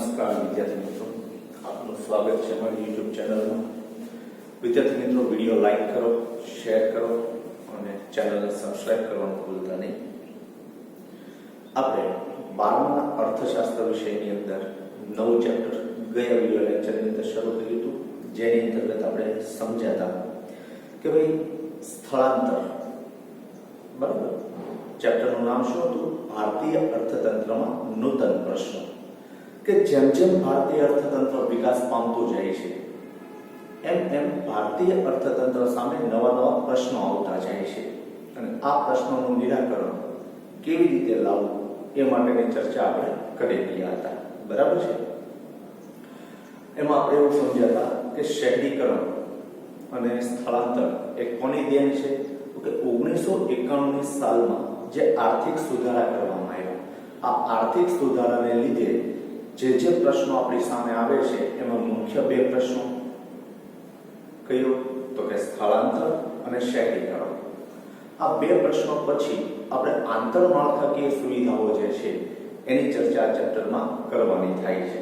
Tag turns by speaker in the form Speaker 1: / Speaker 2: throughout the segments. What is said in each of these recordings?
Speaker 1: નમસ્કાર વિદ્યાર્થી મિત્રો, આપનું સ્વાગત છે અમારી YouTube ચેનલમાં. વિદ્યાર્થી મિત્રો, વિડીયો લાઈક કરો, શેર કરો અને ચેનલને સબસ્ક્રાઇબ કરવાનું ભૂલતા નહીં. આપણે 12મા અર્થશાસ્ત્ર વિષયની અંદર નવું ચેપ્ટર ગયા વિડીયો લેક્ચરની અંદર શરૂ કર્યું હતું, જેની અંતર્ગત આપણે સમજ્યા હતા કે ભાઈ સ્થળાંતર, બરાબર. ચેપ્ટરનું નામ શું હતું? ભારતીય અર્થતંત્રમાં નૂતન પ્રશ્નો. કે જેમ જેમ ભારતીય અર્થતંત્ર વિકાસ પામતું જાય છે એમ એમ ભારતીય અર્થતંત્ર સામે નવા નવા પ્રશ્નો આવતા જાય છે અને આ પ્રશ્નોનું નિરાકરણ કેવી રીતે લાવવું એ માટેની ચર્ચા આપણે કરી રહ્યા હતા, બરાબર છે. એમાં આપણે એવું સમજ્યા હતા કે શહેરીકરણ અને સ્થળાંતર એ કોની દેન છે? તો કે 1991ની સાલમાં જે આર્થિક સુધારા કરવામાં આવ્યા, આ આર્થિક સુધારાને લીધે જે પ્રશ્નો આપણી સામે આવે છે એમાં મુખ્ય બે પ્રશ્નો કયો? તો કે સ્થળાંતર અને શહેરીકરણ. આ બે પ્રશ્નો પછી આપણે આંતરમાળખાકીય સુવિધાઓ જે છે એની ચર્ચા આ ચેપ્ટરમાં કરવાની થાય છે.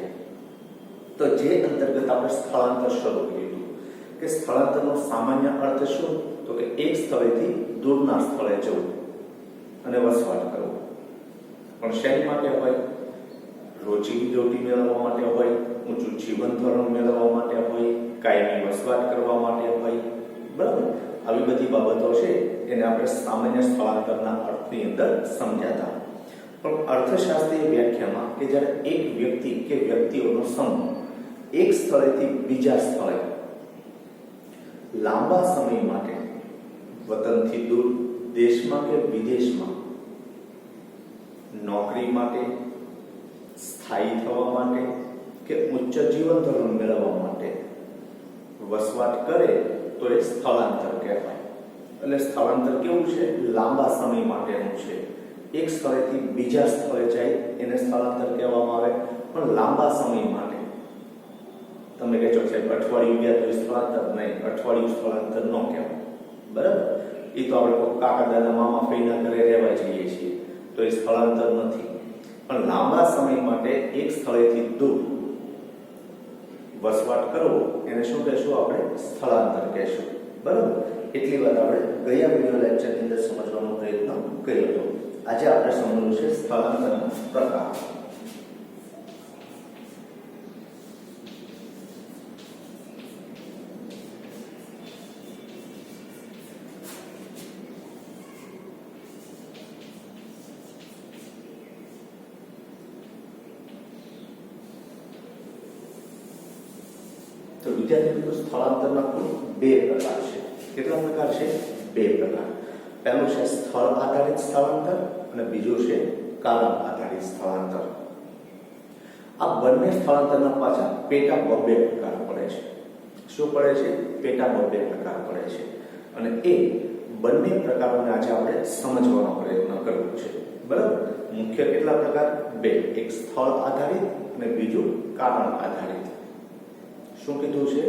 Speaker 1: તો જે અંતર્ગત આપણે સ્થળાંતર શરૂ કર્યું કે સ્થળાંતરનો સામાન્ય અર્થ શું? તો કે એક સ્થળેથી દૂરના સ્થળે જવું અને વસવાટ કરવો. પણ શેની માટે હોય? રોજીની રોટી મેળવવા માટે હોય, ઊંચું જીવન ધોરણ મેળવવા માટે હોય, કાયમી વસવાટ કરવા માટે હોય, બરાબર. આવી બધી બાબતો છે એને આપણે સામાન્ય સ્થળાંતરના અર્થની અંદર સમજ્યા. પણ અર્થશાસ્ત્રીય વ્યાખ્યામાં કે જ્યારે એક વ્યક્તિ કે વ્યક્તિઓનો સમૂહ એક સ્થળેથી બીજા સ્થળે લાંબા સમય માટે વતનથી દૂર, દેશમાં કે વિદેશમાં નોકરી માટે, સ્થાયી થવા માટે કે ઉચ્ચ જીવન ધોરણ મેળવવા માટે વસવાટ કરે તો એ સ્થળાંતર કહેવાય. એટલે સ્થળાંતર કેવું છે? લાંબા સમય માટેનું છે. એક સ્થળેથી બીજા સ્થળે જાય એને સ્થળાંતર કહેવામાં આવે, પણ લાંબા સમય માટે. તમે કહેશો સાહેબ અઠવાડિયું ગયા તો સ્થળાંતર નહીં, અઠવાડિયું સ્થળાંતર ન કહેવાય, બરાબર. એ તો આપણે કાકા દાદા મામા ફઈના ઘરે રહેવા જઈએ છીએ તો એ સ્થળાંતર નથી. પણ લાંબા સમય માટે એક સ્થળેથી દૂર વસવાટ કરવો એને શું કહેશું? આપણે સ્થળાંતર કહેશું, બરાબર. એટલી વાત આપણે ગયા વિડિયો લેક્ચરની અંદર સમજવાનો પ્રયત્ન કર્યો હતો. આજે આપણે સમજવું છે સ્થળાંતરના પ્રકાર. તો વિદ્યાર્થી મિત્રો, સ્થળાંતરના કુલ બે પ્રકાર છે. કેટલા પ્રકાર છે? બે પ્રકાર. પહેલું છે સ્થળ આધારિત સ્થળાંતર અને બીજું છે કારણ આધારિત સ્થળાંતર. આ બંને સ્થળાંતરના પાછા પેટા બબ્બે પ્રકાર પડે છે. શું પડે છે? પેટા બબ્બે પ્રકાર પડે છે. અને એ બંને પ્રકારોને આજે આપણે સમજવાનો પ્રયત્ન કરવો છે, બરાબર. મુખ્ય કેટલા પ્રકાર? બે. એક સ્થળ આધારિત અને બીજું કારણ આધારિત. શું કીધું છે?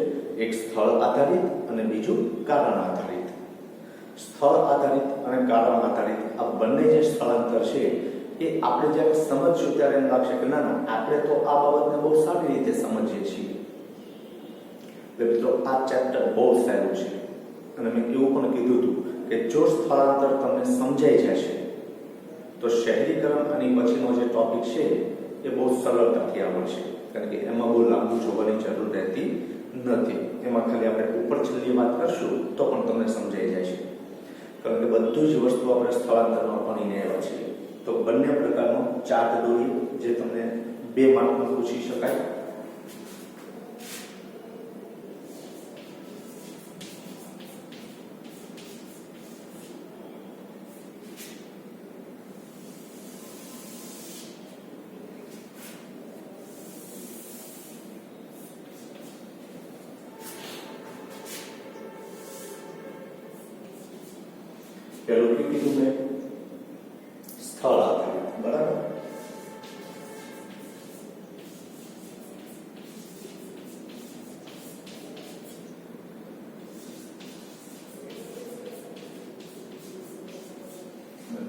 Speaker 1: એક સ્થળ આધારિત અને બીજું કારણ આધારિત. સ્થળ આધારિત અને કારણ આધારિત આ બંને જે સ્થળાંતર છે એ આપણે જ્યારે સમજશું ત્યારે એમ લાગશે કે ના ના, આપણે તો આ બાબતને બહુ સારી રીતે સમજીએ છીએ. એટલે મિત્રો, આ ચેપ્ટર બહુ સહેલું છે અને મેં એવું પણ કીધું હતું કે જો સ્થળાંતર તમને સમજાઈ જશે તો શહેરીકરણ અને પછીનો જે ટોપિક છે એ બહુ સરળતાથી આવડશે, કારણ કે એમાં બહુ લાંબુ જોવાની જરૂર રહેતી નથી. એમાં ખાલી આપણે ઉપર છેલ્લી વાત કરશું તો પણ તમને સમજાઈ જાય છે, કારણ કે બધું જ વસ્તુ આપણે સ્થળાંતરમાં ભણીને આવ્યા છીએ. તો બંને પ્રકારનો ચાર્ટ દોરી જે તમને 2 માર્કમાં પૂછી શકાય. પેલું કીધું મેં સ્થળ આધારિત, બરાબર.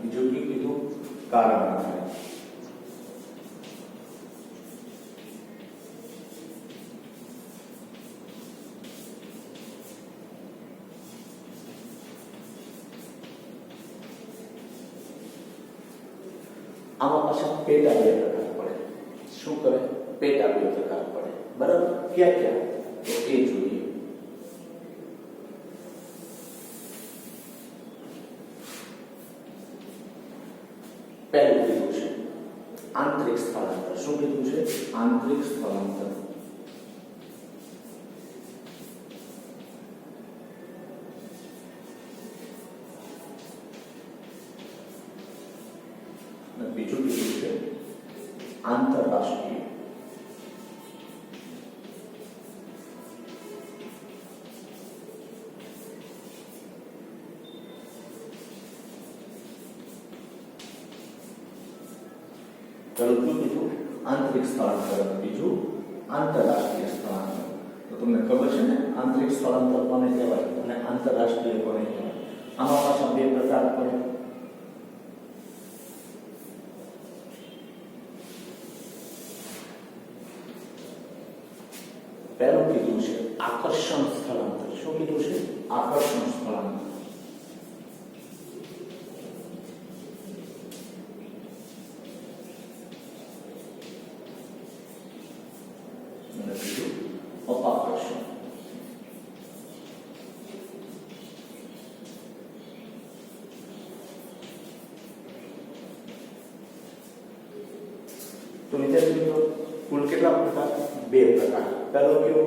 Speaker 1: બીજું કીધું કારણ આધારિત. આમાં પાછા પેટા બે પ્રકાર પડે. શું કરે? પેટા બે પ્રકાર પડે. બરાબર? ક્યાં ક્યાં? તો એ જોઈએ. પહેલું કીધું છે આંતરિક સ્થળાંતર. શું કીધું છે? આંતરિક સ્થળાંતર. બીજું કીધું છે આંતરરાષ્ટ્રીય. પહેલું કીધું આંતરિક સ્થળાંતર, બીજું આંતરરાષ્ટ્રીય સ્થળાંતર. તો તમને ખબર છે ને આંતરિક સ્થળાંતર કોને કહેવાય અને આંતરરાષ્ટ્રીય કોને કહેવાય? આમાં પાછા બે પ્રકાર પડે. પહેલું કીધું છે આકર્ષણ સ્થળાંતર. શું કીધું છે? આકર્ષણ સ્થળાંતર. અને બીજું અપાકર્ષણ. તો વિદ્યાર્થી મિત્રો કુલ કેટલા પ્રકાર? બે પ્રકાર. પહેલો કયો?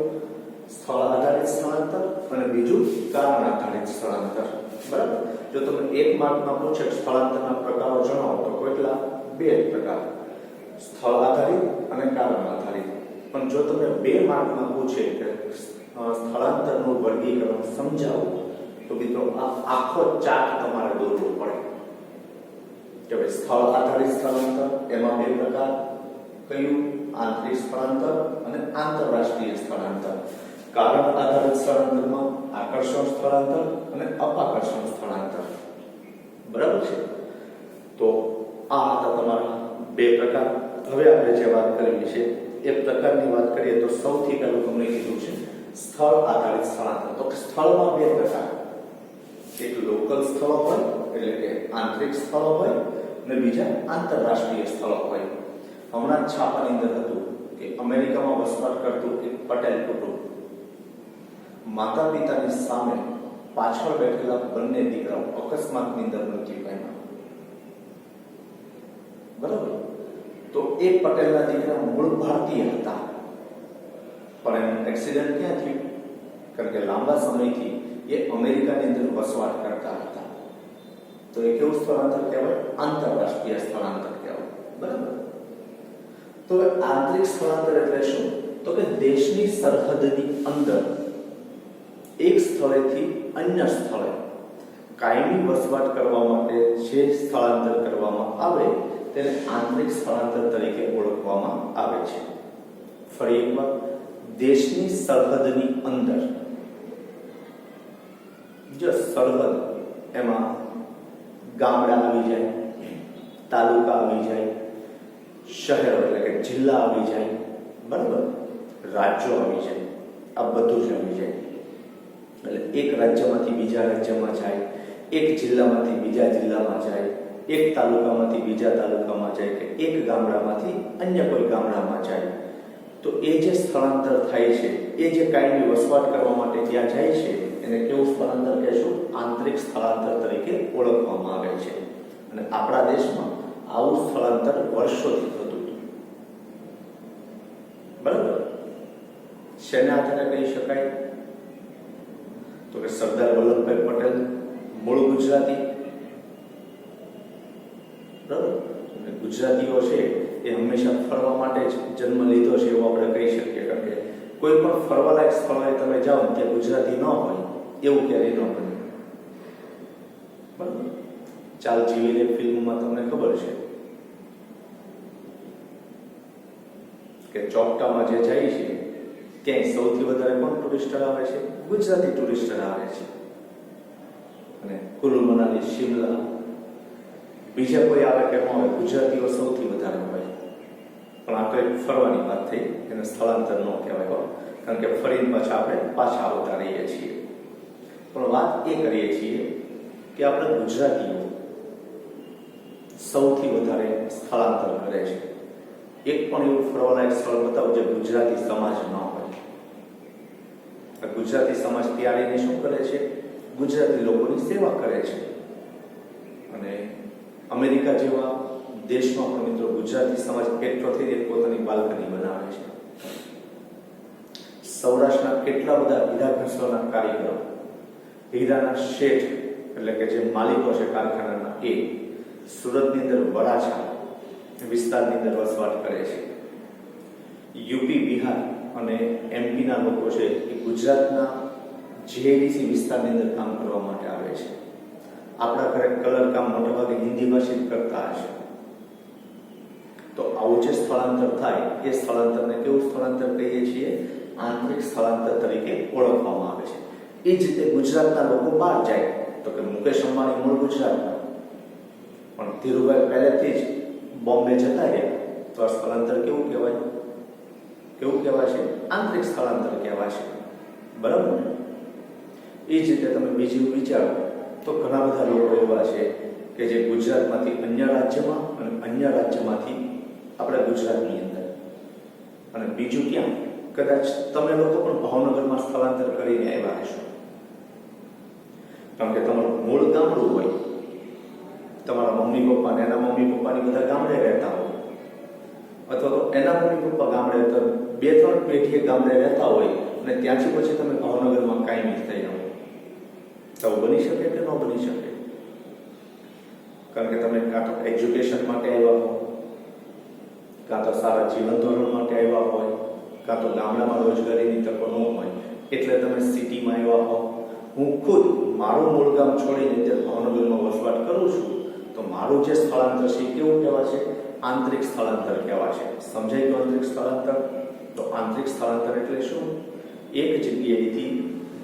Speaker 1: સ્થળ આધારિત સ્થળાંતર અને બીજું કારણ આધારિત સ્થળાંતર. બરાબર? જો તમે એક માર્કમાં પૂછે સ્થળાંતરના પ્રકારો જણાવો તો કેટલા? બે પ્રકાર, સ્થળ આધારિત અને કારણ આધારિત. પણ જો તમે બે માર્કમાં પૂછે કે સ્થળાંતરનું વર્ગીકરણ સમજાવો તો મિત્રો આ આખો ચાર્ટ તમારે દોરવો પડે કે ભાઈ સ્થળ આધારિત સ્થળાંતર એમાં બે પ્રકાર. કયું? આંતરિક સ્થળાંતર અને આંતરરાષ્ટ્રીય સ્થળાંતર. કારણ આધારિત સ્થળાંતરમાં આકર્ષણ સ્થળાંતર અને અપાકર્ષણ સ્થળાંતર. બરાબર છે? તો આ હતા તમારા બે પ્રકાર. હવે આપણે જે વાત કરવી છે એ પ્રકારની વાત કરીએ તો સૌથી પહેલું તમને કીધું છે સ્થળ આધારિત સ્થળાંતર. તો સ્થળમાં બે પ્રકાર, એક લોકલ સ્થળો હોય એટલે કે આંતરિક સ્થળો હોય અને બીજા આંતરરાષ્ટ્રીય સ્થળો હોય. હમણાં છાપાની અંદર હતું કે અમેરિકામાં વસવાટ કરતું એક પટેલ કુટુંબ માતા પિતાની સામે પાછળ બેઠેલા બંને દીકરાઓ અકસ્માતની અંદર મૃત્યુ પામ્યા. બરાબર? તો એ પટેલના દીકરા મૂળ ભારતીય હતા પણ એનું એક્સિડન્ટ ક્યાં થયું? કારણ કે લાંબા સમયથી એ અમેરિકાની અંદર વસવાટ કરતા હતા. તો એ કેવું સ્થળાંતર કહેવાય? આંતરરાષ્ટ્રીય સ્થળાંતર કહેવાય. બરાબર? તો આંતરિક સ્થળાંતર એટલે શું? તો કે દેશની સરહદની અંદર એક સ્થળેથી અન્ય સ્થળે કાયમી વસવાટ કરવા માટે જે સ્થળાંતર કરવામાં આવે તેને આંતરિક સ્થળાંતર તરીકે ઓળખવામાં આવે છે. ફરી એકવાર, દેશની સરહદની અંદર, જો સરહદ એમાં ગામડા આવી જાય, તાલુકા આવી જાય, શહેરો એટલે કે જિલ્લા આવી જાય, બરાબર, રાજ્યો આવી જાય, આ બધું જ આવી જાય. એટલે એક રાજ્યમાંથી બીજા રાજ્યમાં જાય, એક જિલ્લામાંથી બીજા જિલ્લામાં જાય, એક તાલુકામાંથી બીજા તાલુકામાં જાય કે એક ગામડામાંથી અન્ય કોઈ ગામડામાં જાય. તો એ જે સ્થળાંતર થાય છે, એ જે કાયમી વસવાટ કરવા માટે ત્યાં જાય છે એને કેવું સ્થળાંતર કહેશું? આંતરિક સ્થળાંતર તરીકે ઓળખવામાં આવે છે. અને આપણા દેશમાં આવું સ્થળાંતર વર્ષોથી થતું હતું. બરાબર? શેના આધારે કહી શકાય? તો કે સરદાર વલ્લભભાઈ પટેલ મૂળ ગુજરાતી. બરાબર? ગુજરાતીઓ છે એ હંમેશા ફરવા માટે જ જન્મ લીધો છે એવું આપણે કહી શકીએ. કારણ કે કોઈ પણ ફરવાલાયક સ્થળે તમે જાઓ ત્યાં ગુજરાતી ન હોય એવું ક્યારેય ન બને. બરાબર? ચાલ જીવી લે ફિલ્મમાં તમને ખબર છે કે ચોકટામાં જે જાય છે ક્યાંય સૌથી વધારે કોણ ટુરિસ્ટર આવે છે? ગુજરાતી ટુરિસ્ટર આવે છે. અને કુલ્લુ મનાલી, શિમલા બીજા કોઈ આવે કે ન આવે, ગુજરાતીઓ સૌથી વધારે હોય. પણ આ તો એક ફરવાની વાત થઈ, એને સ્થળાંતર ન કહેવાય. કારણ કે ફરીને પાછા આપણે પાછા આવતા રહીએ છીએ. પણ વાત એ કરીએ છીએ કે આપણે ગુજરાતીઓ સૌથી વધારે સ્થળાંતર કરે છે. એક પણ એવું ફરવાલાયક સ્થળ બતાવો જે ગુજરાતી સમાજ ન હોય. ગુજરાતી સમાજ ત્યારે શું કરે છે? ગુજરાતી લોકોની સેવા કરે છે. અને અમેરિકા જેવા દેશમાં પણ મિત્રો ગુજરાતી સમાજ એકઠો થઈને પોતાની બાલ્કની બનાવે છે. સૌરાષ્ટ્રના કેટલા બધા હીરા ઘસવાના કારીગરો, હીરાના શેઠ એટલે કે જે માલિકો છે કારખાનાના, એ સુરતની અંદર વરાછા વિસ્તારની અંદર વસવાટ કરે છે. યુપી, બિહાર અને એમપીના લોકો છે એ ગુજરાતના જીઆઈડીસી વિસ્તારની અંદર કામ કરવા માટે આવે છે. આપણા ઘરે કલર કામ મોટાભાગે હિન્દી ભાષી કરતા હશે. તો આવું જે સ્થળાંતર થાય એ સ્થળાંતરને કેવું સ્થળાંતર કહીએ છીએ? આંતરિક સ્થળાંતર તરીકે ઓળખવામાં આવે છે. એ જ રીતે ગુજરાતના લોકો બહાર જાય તો કે મુકેશ અંબાણી મૂળ ગુજરાતના, પણ ધીરુભાઈ પહેલેથી જ બોમ્બે જતા રહ્યા, તો આ સ્થળાંતર કેવું કહેવાય? કેવું કહેવાય છે? આંતરિક સ્થળાંતર કહેવાય છે. બરાબર ને? એ જ રીતે તમે બીજું વિચારો તો ઘણા બધા લોકો એવા છે કે જે ગુજરાતમાંથી અન્ય રાજ્યમાં અને અન્ય રાજ્યમાંથી આપણા ગુજરાતની અંદર, અને બીજું ક્યાં? કદાચ તમે લોકો પણ ભાવનગરમાં સ્થળાંતર કરીને આવ્યા હશો, કારણ કે તમારું મૂળ ગામડું હોય, તમારા મમ્મી પપ્પા ને એના મમ્મી પપ્પાની બધા ગામડે રહેતા હોય, અથવા તો એના મમ્મી પપ્પા ગામડે, તો 2-3 પેઢીએ ગામડે રહેતા હોય અને ત્યાંથી પછી તમે ભાવનગરમાં કાયમી થઈ જાઓ. તો બની શકે કે ન બની શકે? કારણ કે તમે કાં તો એજ્યુકેશન માટે આવ્યા હો, કાં તો સારા જીવન ધોરણ માટે આવ્યા હોય, કાં તો ગામડામાં રોજગારીની તકો ન હોય એટલે તમે સિટીમાં આવ્યા હો. હું ખુદ મારું મૂળ ગામ છોડીને અત્યારે ભાવનગરમાં વસવાટ કરું છું, તો મારું જે સ્થળાંતર છે કેવું કહેવાય છે? આંતરિક સ્થળાંતર કહેવાય છે. સમજાય ગયું આંતરિક સ્થળાંતર? તો આંતરિક સ્થળાંતર એટલે શું? એક જગ્યાએથી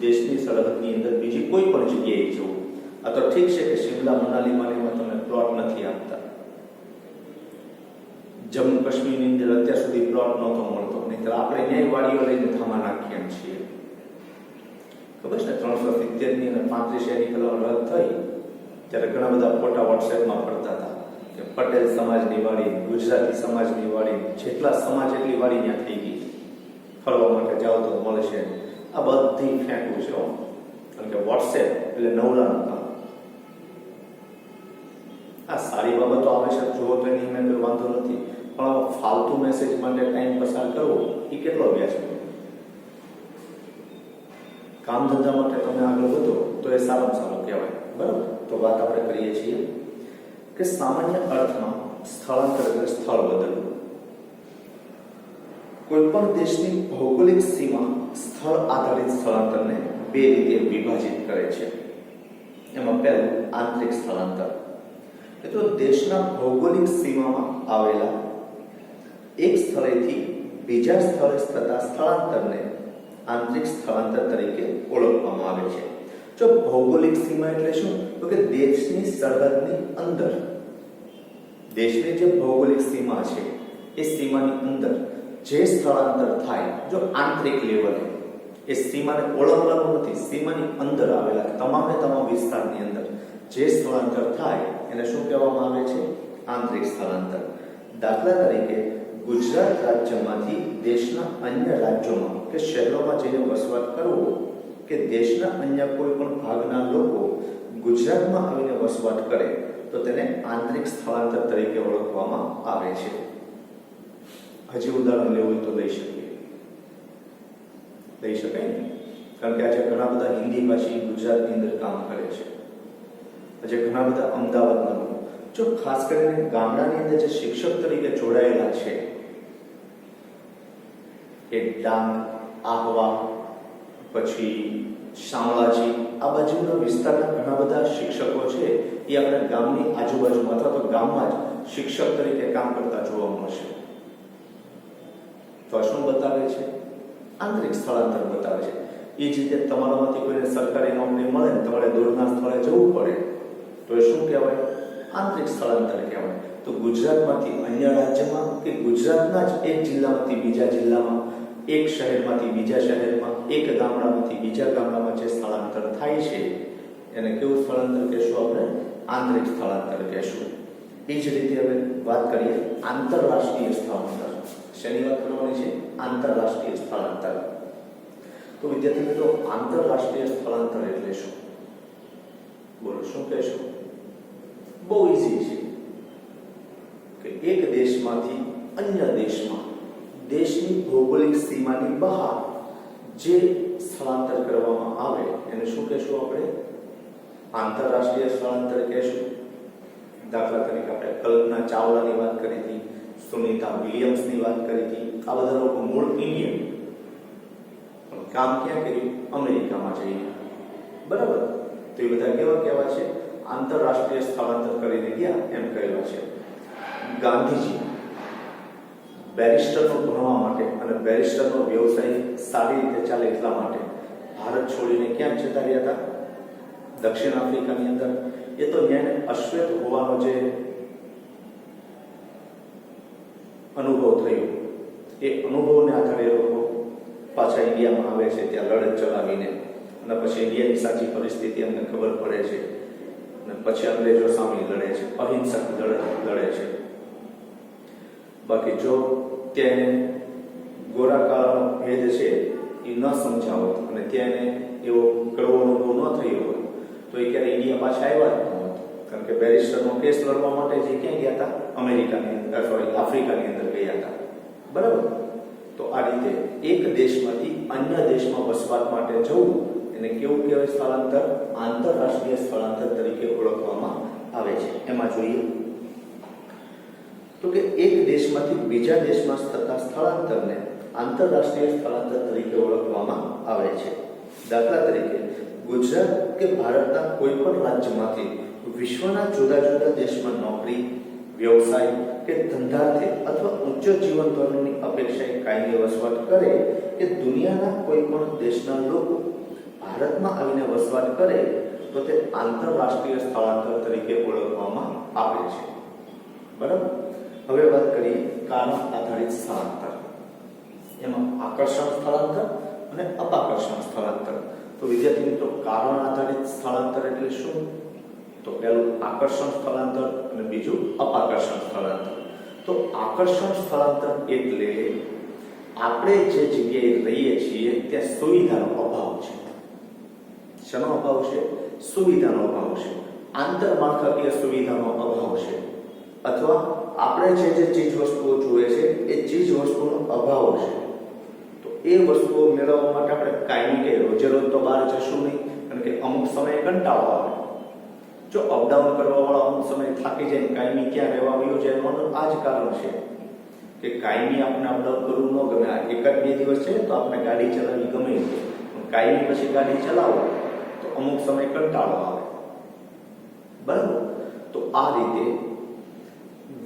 Speaker 1: દેશની સરહદની અંદર બીજી કોઈ પણ જગ્યાએ જવું. આ તો ઠીક છે કે શિમલા, મનાલીમાં એમાં તમને પ્લોટ નથી આપતા, જમ્મુ કાશ્મીરની અંદર અત્યાર સુધી પ્લોટ નહોતો મળતો, નહીં આપણે ન્યાય વાડીઓ લઈને ધામા નાખીએ છીએ. ખબર છે? 370ની અને 35 કલમ રદ થઈ ત્યારે ઘણા બધા ફોટા વોટ્સએપમાં ફરતા હતા કે પટેલ સમાજની વાડી, ગુજરાતી સમાજની વાડી, જેટલા સમાજ એટલી વાડી ત્યાં થઈ ગઈ. ફરવા માટે જાઓ તો મળશે. આ બધી ફેંકવું છે, કારણ કે વોટ્સએપ એટલે નવલાનું કામ. આ સારી બાબતો આવે છે જુઓ તો એની મેં કોઈ વાંધો નથી, પણ ફાલતુ મેસેજ માટે ટાઈમ પસાર કરવો એ કેટલો વ્યાજ છે? કામ ધંધા માટે તમે આગળ વધો તો એ સારામાં સારું કહેવાય. બરાબર? તો વાત આપણે કરીએ છીએ કે સામાન્ય અર્થમાં સ્થળાંતર એટલે સ્થળ બદલવું. કોઈ પણ દેશની ભૌગોલિક સીમા સ્થળ આધારિત સ્થળાંતરને 2 રીતે વિભાજિત કરે છે. એમાં પહેલું આંતરિક સ્થળાંતર. તો દેશના ભૌગોલિક સીમામાં આવેલા એક સ્થળેથી બીજા સ્થળે થતા સ્થળાંતરને આંતરિક સ્થળાંતર તરીકે ઓળખવામાં આવે છે. જો ભૌગોલિક સીમા એટલે શું? તો કે દેશની સરહદની અંદર, દેશની જે ભૌગોલિક સીમા છે એ સીમાની અંદર જે સ્થળાંતર થાય, જો આંતરિક લેવલે, એ સીમાને ઓળંગવાનું નથી, સીમાની અંદર આવેલા તમામ વિસ્તારની અંદર જે સ્થળાંતર થાય એને શું કહેવામાં આવે છે? આંતરિક સ્થળાંતર. દાખલા તરીકે ગુજરાત રાજ્યમાંથી દેશના અન્ય રાજ્યોમાં કે શહેરોમાં જઈને વસવાટ કરવો, કે દેશના અન્ય કોઈ પણ ભાગના લોકો ગુજરાતમાં આવીને વસવાટ કરે તો તેને આંતરિક સ્થળાંતર તરીકે ઓળખવામાં આવે છે. હજી ઉદાહરણ લેવું હોય તો લઈ શકાય ને? કારણ કે આજે ઘણા બધા હિન્દી ભાષી ગુજરાતની અંદર કામ કરે છે. આજે ઘણા બધા અમદાવાદના લોકો, જો ખાસ કરીને ગામડાની અંદર જે શિક્ષક તરીકે જોડાયેલા છે, એ ડાંગ, આહવા, પછી શામળાજી, આ બાજુના વિસ્તારના ઘણા બધા શિક્ષકો છે એ આપણા ગામની આજુબાજુમાં અથવા તો ગામમાં જ શિક્ષક તરીકે કામ કરતા જોવા મળશે. તો શું બતાવે છે? આંતરિક સ્થળાંતર બતાવે છે. એ જ રીતે તમારામાંથી કોઈને સરકારી નોકરી મળે ને તમારે દૂરના સ્થળે જવું પડે તો એ શું કહેવાય? આંતરિક સ્થળાંતર કહેવાય. તો ગુજરાતમાંથી અન્ય રાજ્યમાં કે ગુજરાતના જ એક જિલ્લામાંથી બીજા જિલ્લામાં, એક શહેરમાંથી બીજા શહેરમાં, એક ગામડામાંથી બીજા ગામડામાં જે સ્થળાંતર થાય છે એને કેવું સ્થળાંતર કહેશું? આપણે આંતરિક સ્થળાંતર કહેશું. એ જ રીતે હવે વાત કરીએ આંતરરાષ્ટ્રીય સ્થળાંતર. શેની વાત કરવાની છે? આંતરરાષ્ટ્રીય સ્થળાંતર. તો વિદ્યાર્થી મિત્રો, આંતરરાષ્ટ્રીય સ્થળાંતર એટલે શું? બોલો, શું કહેશો? બહુ ઈઝી છે કે એક દેશમાંથી અન્ય દેશમાં દેશની ભૌગોલિક સીમાની બહાર જે સ્થળાંતર કરવામાં આવે એને શું કહેશું આપણે? આંતરરાષ્ટ્રીય સ્થળાંતર કહેશું. દાખલા તરીકે આપણે કલ્પના ચાવલાની વાત કરી હતી, સુનિતા વિલિયમ્સની વાત કરી હતી. આ બધા લોકો મૂળ ઇન્ડિયન, પણ કામ ક્યાં કર્યું? અમેરિકામાં જઈને. બરાબર? તો એ બધા કેવા કેવા છે? આંતરરાષ્ટ્રીય સ્થળાંતર કરીને ગયા એમ કહેવા છે. ગાંધીજી બેરિસ્ટરનો ભણવા માટે અને બેરિસ્ટરનો વ્યવસાય સારી રીતે ચાલે એટલા માટે ભારત છોડીને ક્યાં જતા રહ્યા હતા? દક્ષિણ આફ્રિકાની અંદર. એ તો ત્યાં અશ્વેત હોવાનો જે અનુભવ થયો, એ અનુભવને આધારે લોકો પાછા ઇન્ડિયામાં આવે છે, ત્યાં લડત ચલાવીને, અને પછી ઇન્ડિયાની સાચી પરિસ્થિતિ અમને ખબર પડે છે, અને પછી અંગ્રેજો સામે લડે છે, અહિંસક લડે છે. બાકી જો ત્યાં ગોરા કાળાનો ભેદ છે એ ન સમજાવો અને ત્યાં એવો કડવો અનુભવ ન થયો હોય તો એ ક્યારે ઇન્ડિયા પાછા આવ્યા જ ન હોત. કારણ કે બેરિસ્ટરનો કેસ લડવા માટે જે ક્યાં ગયા હતા? અમેરિકાની અંદર, સોરી, આફ્રિકાની અંદર ગયા હતા. બરાબર? તો આ રીતે એક દેશમાંથી અન્ય દેશમાં વસવાટ માટે જવું એને કેવું કહેવાય? સ્થળાંતર. આંતરરાષ્ટ્રીય સ્થળાંતર તરીકે ઓળખવામાં આવે છે. એમાં જોઈએ તો કે એક દેશમાંથી બીજા દેશમાં થતા સ્થળાંતરને આંતરરાષ્ટ્રીય સ્થળાંતર તરીકે ઓળખવામાં આવે છે. દાખલા તરીકે ગુજરાત કે ભારતના કોઈ પણ રાજ્યમાંથી વિશ્વના જુદા જુદા દેશમાં નોકરી, વ્યવસાય કે ધંધાર્થે અથવા ઉચ્ચ જીવન ધોરણની અપેક્ષાએ કાયમી વસવાટ કરે કે દુનિયાના કોઈ પણ દેશના લોકો ભારતમાં આવીને વસવાટ કરે તો તે આંતરરાષ્ટ્રીય સ્થળાંતર તરીકે ઓળખવામાં આવે છે. બરાબર? હવે વાત કરીએ કારણ આધારિત સ્થળાંતર. એમાં આકર્ષણ સ્થળાંતર અને અપાકર્ષણ સ્થળાંતર. તો વિદ્યાર્થી મિત્રો, કારણ આધારિત સ્થળાંતર એટલે શું? તો પહેલું આકર્ષણ સ્થળાંતર અને બીજું અપાકર્ષણ સ્થળાંતર. તો આકર્ષણ સ્થળાંતર એટલે આપણે જે જગ્યાએ રહીએ છીએ ત્યાં સુવિધાનો અભાવ છે. શેનો અભાવ છે? સુવિધાનો અભાવ છે. આંતરમાળખાકીય સુવિધાનો અભાવ છે. અથવા આપણે જે ચીજ વસ્તુઓ જોઈએ છે એ ચીજ વસ્તુનો અભાવ છે. તો એ વસ્તુઓ મેળવવા માટે આપણે કાયમી કે રોજે રોજ તો બહાર જશું નહીં, કારણ કે અમુક સમયે કંટાળો આવે. જો અપડાઉન કરવા વાળા અમુક સમય થાકી જાય, કાયમી ક્યાં રહેવા વયો જાય, એનું આ જ કારણ છે કે કાયમી આપણે અપડાઉન કરવું ન ગમે. એકાદ બે દિવસ છે તો આપણે ગાડી ચલાવવી ગમે છે, પણ કાયમી પછી ગાડી ચલાવો તો અમુક સમય કંટાળો આવે. બરાબર? તો આ રીતે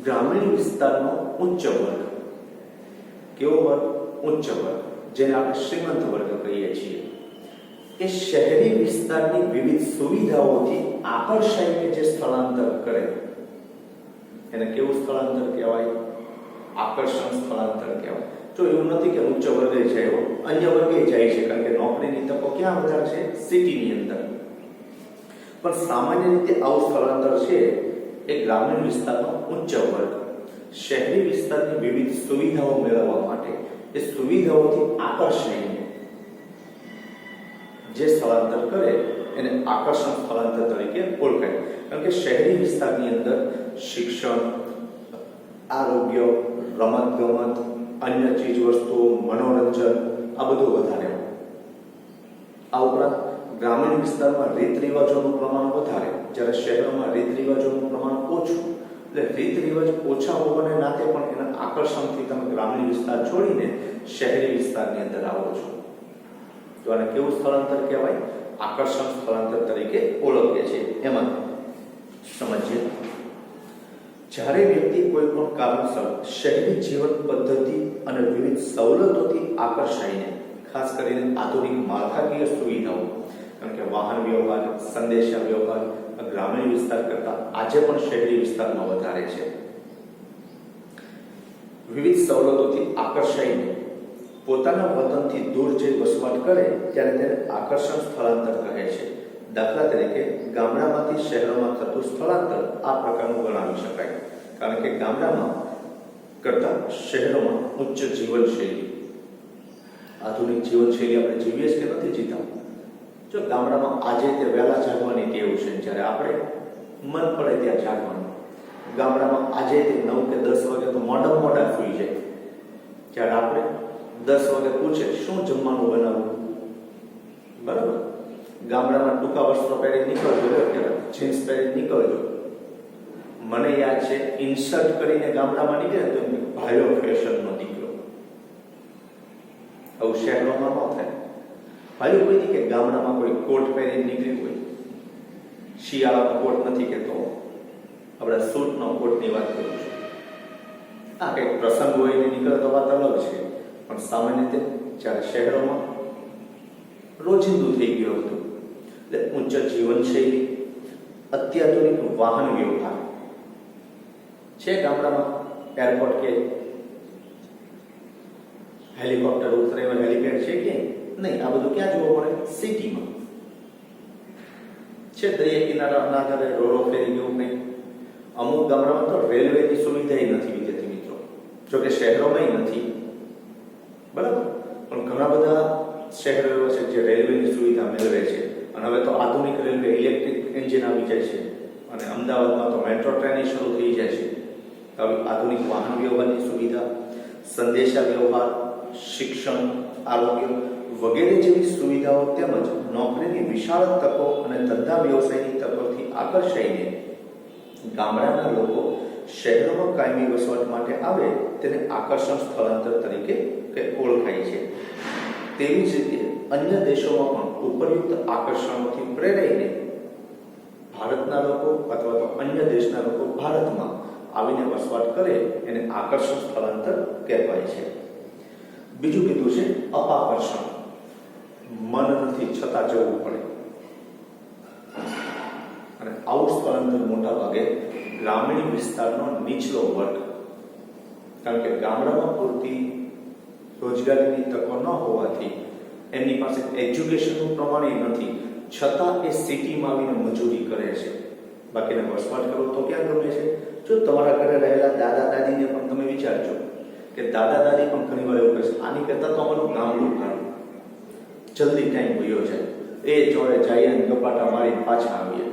Speaker 1: ગ્રામીણ વિસ્તારનો ઉચ્ચ વર્ગ, કેવો વર્ગ? ઉચ્ચ વર્ગ, જેને આપણે શ્રીમંત વર્ગ કહીએ છીએ, એ શહેરી વિસ્તારની વિવિધ સુવિધાઓથી આકર્ષાઈને જે સ્થળાંતર કરે એને કેવું સ્થળાંતર કહેવાય? આકર્ષણ સ્થળાંતર કહેવાય. જો એવું નથી કે ઉચ્ચ વર્ગે જાય, અન્ય વર્ગે જાય છે, કારણ કે નોકરીની તકો ક્યાં વધારે છે? સિટીની અંદર. પણ સામાન્ય રીતે આવું સ્થળાંતર છે એ ગ્રામીણ વિસ્તારનો ઉચ્ચ વર્ગ શહેરી વિસ્તારની વિવિધ સુવિધાઓ મેળવવા માટે એ સુવિધાઓથી આકર્ષાઈને જે સ્થળાંતર કરે એને આકર્ષણ સ્થળાંતર તરીકે ઓળખાય. કારણ કે શહેરી વિસ્તારની અંદર શિક્ષણ, આરોગ્ય, રમતગમત, અન્ય ચીજ વસ્તુઓ, મનોરંજન આ બધું વધારે હોય. આ ઉપરાંત ગ્રામીણ વિસ્તારમાં રીત રિવાજોનું પ્રમાણ વધારે, જ્યારે શહેરોમાં રીત રિવાજોનું પ્રમાણ ઓછું. એટલે રીત રિવાજ ઓછા હોવાને નાતે પણ એના આકર્ષણથી તમે ગ્રામીણ વિસ્તાર છોડીને શહેરી વિસ્તારની અંદર આવો છો. તો આને કેવું સ્થળાંતર કહેવાય? આકર્ષણ સ્થળાંતર તરીકે ઓળખીએ છીએ. એમાં સમજીએ, જ્યારે વ્યક્તિ કોઈ પણ કારણસર શહેરી જીવન પદ્ધતિ અને વિવિધ સવલતોથી આકર્ષાઈને, ખાસ કરીને આધુનિક માળખાકીય સુવિધાઓ, કારણ કે વાહન વ્યવહાર, સંદેશા વ્યવહાર ગ્રામીણ વિસ્તાર કરતા આજે પણ શહેરી વિસ્તારમાં વધારે છે. વિવિધ સવલતોથી આકર્ષાઈને પોતાના વતનથી દૂર જઈ વસવાટ કરે ત્યારે તેને આકર્ષણ સ્થળાંતર કહે છે. દાખલા તરીકે ગામડામાંથી શહેરોમાં થતું સ્થળાંતર આ પ્રકારનું ગણાવી શકાય. કારણ કે ગામડામાં કરતા શહેરોમાં ઉચ્ચ જીવનશૈલી, આધુનિક જીવનશૈલી આપણે જીવીએ છીએ કે નથી જીતા. જો ગામડામાં આજે તે વહેલા જાગવાની ટેવ છે, જ્યારે આપણે મન પડે ત્યાં જાગવાનું. ગામડામાં આજે તે 9 કે 10 વાગે તો મોડા સુઈ જાય, જ્યારે આપણે 10 વાગે પૂછે શું જમવાનું બનાવવું, બરાબર. ગામડામાં ટૂંકા વસ્ત્રો પહેરી નીકળજો, જીન્સ પહેરી નીકળજો. મને યાદ છે ઇન્સર્ટ કરીને ગામડામાં નીકળે તો ભાઈઓ ફેશનનો દીકરો. આવું શહેરોમાં ન થાય. ભાઈઓ કોઈ નહીં કે ગામડામાં કોઈ કોટ પહેરીને નીકળી હોય, શિયાળાનો કોટ નથી કહેતો, આપણે સૂટનો કોટની વાત કરું છું. આ કંઈક પ્રસંગ હોય ને નીકળે તો વાત અલગ છે, પણ સામાન્ય રીતે જ્યારે શહેરોમાં રોજિંદુ થઈ ગયું હતું. એટલે ઉચ્ચ જીવનશૈલી, અત્યાધુનિક વાહન વ્યવહાર છે. ગામડામાં એરપોર્ટ કે હેલિકોપ્ટર ઉતરે, હેલિપેડ છે કે નહીં? આ બધું ક્યાં જોવા મળે? સિટીમાં છે. દરિયા કિનારાના આધારે રોરો ફેરી ગયું નહીં. અમુક ગામડામાં તો રેલવેની સુવિધા નથી વિદ્યાર્થી મિત્રો, જોકે શહેરોમાં નથી, બરાબર. પણ ઘણા બધા શહેરો એવા છે જે રેલવેની સુવિધા મેળવે છે. અને હવે તો આધુનિક રેલવે ઇલેક્ટ્રિક એન્જિન આવી જાય છે, અને અમદાવાદમાં તો મેટ્રો ટ્રેન શરૂ થઈ જાય છે. હવે આધુનિક વાહન વ્યવહારની સુવિધા, સંદેશા વ્યવહાર, શિક્ષણ, આરોગ્ય વગેરે જેવી સુવિધાઓ તેમજ નોકરીની વિશાળ તકો અને ધંધા વ્યવસાયની તકોથી આકર્ષાઈને ગામડાના લોકો શહેરોમાં કાયમી વસવાટ માટે આવે તેને આકર્ષણ સ્થળાંતર તરીકે ઓળખાય છે. તેવી જ રીતે અન્ય દેશોમાં પણ ઉપરયુક્ત આકર્ષણોથી પ્રેરાઈને ભારતના લોકો અથવા તો અન્ય દેશના લોકો ભારતમાં આવીને વસવાટ કરે એને આકર્ષણ સ્થળાંતર કહેવાય છે. બીજું કીધું છે અપાકર્ષણ. મન નથી છતાં જવું પડે. અને આવું સ્થળાંતર મોટા ભાગે ગ્રામીણ વિસ્તારનો નીચલો વર્ગ, કારણ કે ગામડામાં પૂરતી રોજગારીની તકો ન હોવાથી એમની પાસે એજ્યુકેશનનું પ્રમાણ નથી, છતાં એ સિટીમાં આવીને મજૂરી કરે છે. બાકીને વસવાટ કરો તો ક્યાં ગમે છે? જો તમારા ઘરે રહેલા દાદા દાદીને પણ તમે વિચારજો કે દાદા દાદી પણ ઘણી વાર એવું કહે છે, આની કરતાં તો અમારું ગામડું સારું, જલ્દી ટાઈમ વયો જાય, એ જોડે જઈએ અને ગપાટા મારી પાછા આવીએ,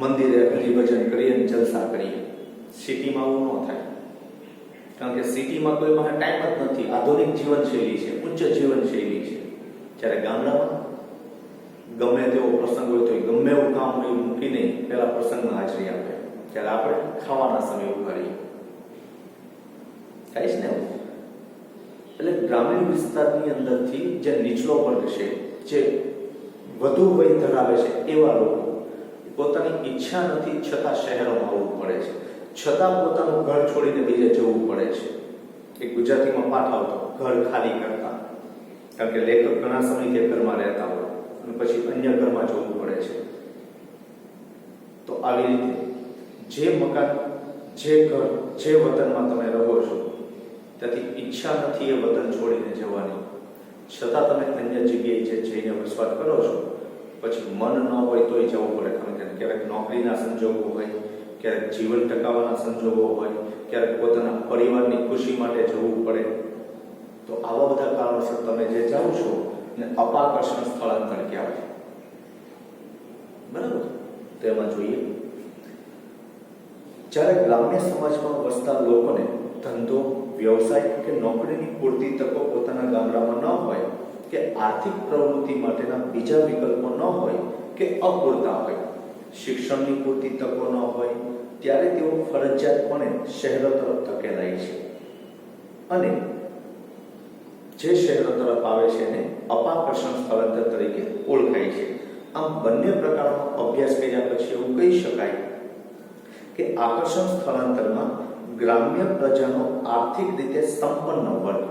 Speaker 1: મંદિરે હરિભજન કરીએ અને જલસા કરીએ. સિટીમાં આવું ન થાય, કારણ કે સિટીમાં કોઈ પાસે ટાઈમ જ નથી. આધુનિક જીવનશૈલી છે, ઉચ્ચ જીવનશૈલી છે. જ્યારે ગામડામાં ગમે તેવો પ્રસંગ હોય તો ગમે એવું કામ હોય મૂકીને પેલા પ્રસંગમાં હાજરી આપે, જ્યારે આપણે ખાવાના સમય ઉઘાડીએ થાય છે ને. એટલે ગ્રામીણ વિસ્તારની અંદરથી જે નીચલો વર્ગ છે, જે વધુ વય ધરાવે છે, એવા લોકો પોતાની ઈચ્છા નથી છતાં શહેરોમાં આવવું પડે છે, છતાં પોતાનું ઘર છોડીને બીજે જવું પડે છે. એક ગુજરાતીમાં પાઠ આવતો, ઘર ખાલી કરતા, કારણ કે લેખક ઘણા સમયથી ઘરમાં રહેતા હોય અને પછી અન્ય ઘરમાં જવું પડે છે. તો આવી રીતે જે મકાન, જે ઘર, જે વતનમાં તમે રહો છો ત્યાંથી ઈચ્છા નથી એ વતન છોડીને જવાની, છતાં તમે અન્ય જગ્યાએ જઈને વસવાટ કરો છો. પછી મન ન હોય તોય જવું પડે, કારણ કે ક્યારેક નોકરીના સંજોગો હોય, ક્યારેક જીવન ટકાવવાના સંજોગો હોય, ક્યારેક પોતાના પરિવારની ખુશી માટે જવું પડે. તો આવા બધા કારણોસર તમે જે જાઓ છો ને અપાકર્ષણ સ્થળાંતર કહેવાય, બરાબર. તો એમાં જોઈએ, જ્યારે ગ્રામ્ય સમાજમાં વસતા લોકોને ધંધો, વ્યવસાય કે નોકરીની પૂરતી તકો પોતાના ગામડામાં ન હોય, કે આર્થિક પ્રવૃત્તિ માટેના બીજા વિકલ્પો ન હોય કે અપૂરતા હોય, શિક્ષણની પૂરતી તકો ન હોય, ત્યારે તેઓ ફરજિયાતપણે શહેરો તરફ ધકેલાય છે. અને જે શહેરો તરફ આવે છે એને અપાકર્ષણ સ્થળાંતર તરીકે ઓળખાય છે. આમ બંને પ્રકારનો અભ્યાસ કર્યા પછી એવું કહી શકાય કે આકર્ષણ સ્થળાંતરમાં ગ્રામ્ય પ્રજાનો આર્થિક રીતે સંપન્ન વર્ગ,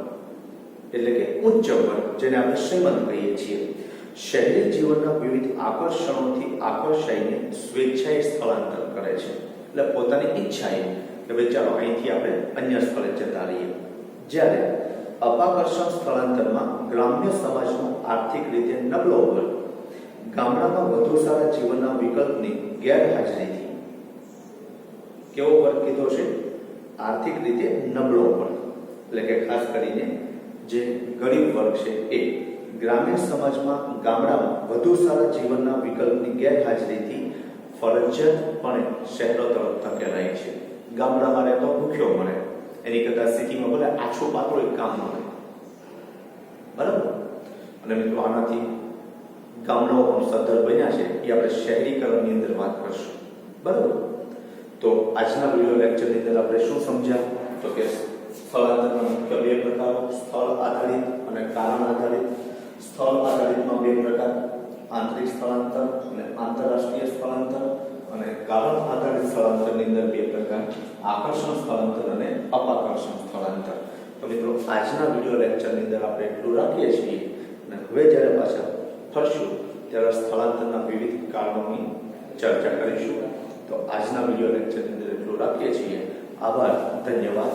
Speaker 1: એટલે કે ઉચ્ચ વર્ગ, જેને આપણે શ્રીમંત કહીએ છીએ, શહેરી જીવનના વિવિધ આકર્ષણોથી આકર્ષાઈને સ્વેચ્છાએ સ્થળાંતર કરે છે. એટલે પોતાની ઈચ્છાએ કે ભાઈ ચાલો અહીંથી આપણે અન્ય સ્થળે જતા રહીએ. જ્યારે અપાકર્ષણ સ્થળાંતરમાં ગ્રામ્ય સમાજનો આર્થિક રીતે નબળો વર્ગ ગામડામાં વધુ સારા જીવનના વિકલ્પની ગેરહાજરીથી કેવો વર્ગ કીધો છે? આર્થિક રીતે નબળો વર્ગ, એટલે કે ખાસ કરીને જે ગરીબ વર્ગ છે એ. ગ્રામીણ સમાજમાં ગામડામાં વધુ સારા જીવનના વિકલ્પની ગેરહાજરીથી ફરજિયાતપણે શહેરો તરફ ધકેલાય છે. ગામડામાં રહેતો ભૂખ્યો મળે, એની કરતા સિટીમાં ભલે આછું પાતળું એક કામ મળે, બરાબર. અને મિત્રો આનાથી ગામડાઓ પણ સદ્ધર બન્યા છે, એ આપણે શહેરીકરણની અંદર વાત કરશું, બરાબર. તો આજના વિડિયો લેક્ચરની અંદર આપણે શું સમજ્યા? તો કે સ્થળાંતરના મુખ્ય બે પ્રકારો, સ્થળ આધારિત અને કારણ આધારિત. સ્થળ આધારિતમાં બે પ્રકાર, આંતરિક સ્થળાંતર અને આંતરરાષ્ટ્રીય સ્થળાંતર. અને કારણ આધારિત સ્થળાંતરની અંદર બે પ્રકાર, આકર્ષણ સ્થળાંતર અને અપાકર્ષણ સ્થળાંતર. તો મિત્રો આજના વિડિયો લેક્ચરની અંદર આપણે એટલું રાખીએ છીએ, અને હવે જ્યારે પાછા ફરશું ત્યારે સ્થળાંતરના વિવિધ કારણોની ચર્ચા કરીશું. તો આજના વિડિયો લેક્ચરની અંદર એટલું રાખીએ છીએ. આભાર, ધન્યવાદ.